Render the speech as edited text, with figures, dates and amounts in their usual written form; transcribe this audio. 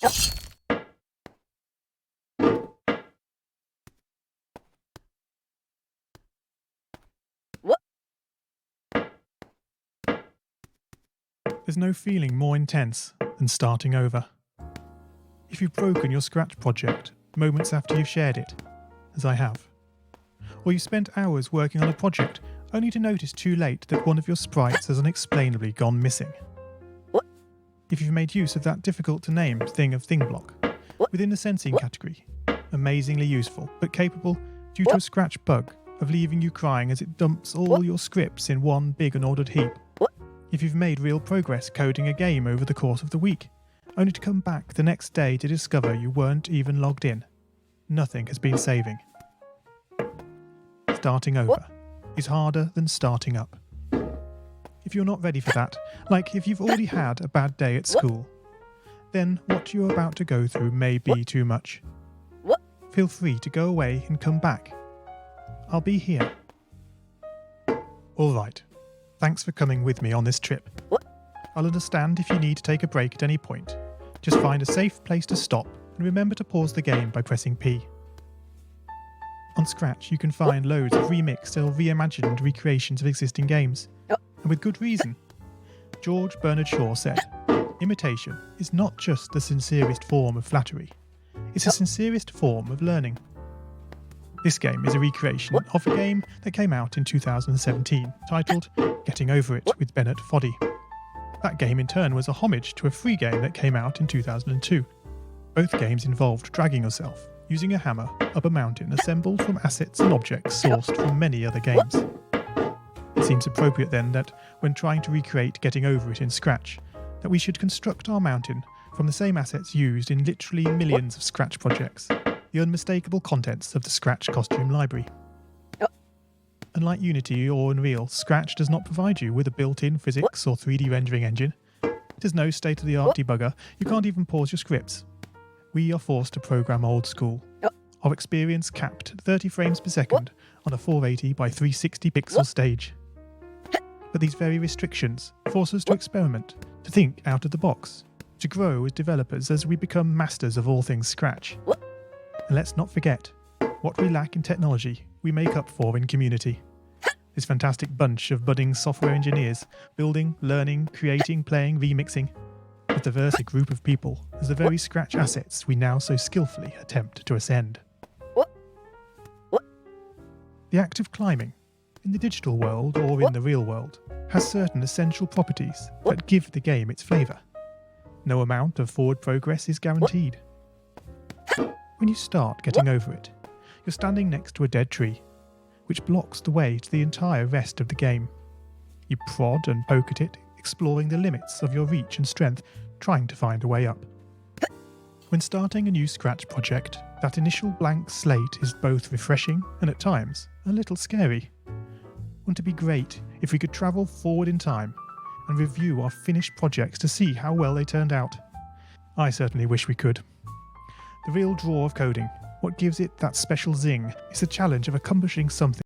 There's no feeling more intense than starting over. If you've broken your Scratch project moments after you've shared it, as I have, or you spent hours working on a project only to notice too late that one of your sprites has unexplainably gone missing. If you've made use of that difficult-to-name thing of thing block within the sensing category, amazingly useful but capable, due to a Scratch bug, of leaving you crying as it dumps all your scripts in one big unordered heap. If you've made real progress coding a game over the course of the week, only to come back the next day to discover you weren't even logged in, nothing has been saving. Starting over is harder than starting up. If you're not ready for that, like if you've already had a bad day at school, then what you're about to go through may be too much. Feel free to go away and come back. I'll be here. Alright, thanks for coming with me on this trip. I'll understand if you need to take a break at any point. Just find a safe place to stop and remember to pause the game by pressing P. On Scratch you can find loads of remixed or reimagined recreations of existing games. And with good reason. George Bernard Shaw said, "Imitation is not just the sincerest form of flattery, it's the sincerest form of learning." This game is a recreation of a game that came out in 2017, titled Getting Over It with Bennett Foddy. That game in turn was a homage to a free game that came out in 2002. Both games involved dragging yourself, using a hammer, up a mountain assembled from assets and objects sourced from many other games. It seems appropriate then that, when trying to recreate Getting Over It in Scratch, that we should construct our mountain from the same assets used in literally millions of Scratch projects, the unmistakable contents of the Scratch costume library. Unlike Unity or Unreal, Scratch does not provide you with a built-in physics or 3D rendering engine. There's no state-of-the-art debugger, you can't even pause your scripts. We are forced to program old school. Our experience capped at 30 frames per second on a 480 by 360 pixel stage. But these very restrictions force us to experiment, to think out of the box, to grow as developers as we become masters of all things Scratch. And let's not forget, what we lack in technology, we make up for in community. This fantastic bunch of budding software engineers, building, learning, creating, playing, remixing, as diverse a group of people as the very Scratch assets we now so skillfully attempt to ascend. The act of climbing, in the digital world or in the real world, has certain essential properties that give the game its flavour. No amount of forward progress is guaranteed. When you start Getting Over It, you're standing next to a dead tree, which blocks the way to the entire rest of the game. You prod and poke at it, exploring the limits of your reach and strength, trying to find a way up. When starting a new Scratch project, that initial blank slate is both refreshing and at times a little scary. Wouldn't it be great if we could travel forward in time and review our finished projects to see how well they turned out? I certainly wish we could. The real draw of coding, what gives it that special zing, is the challenge of accomplishing something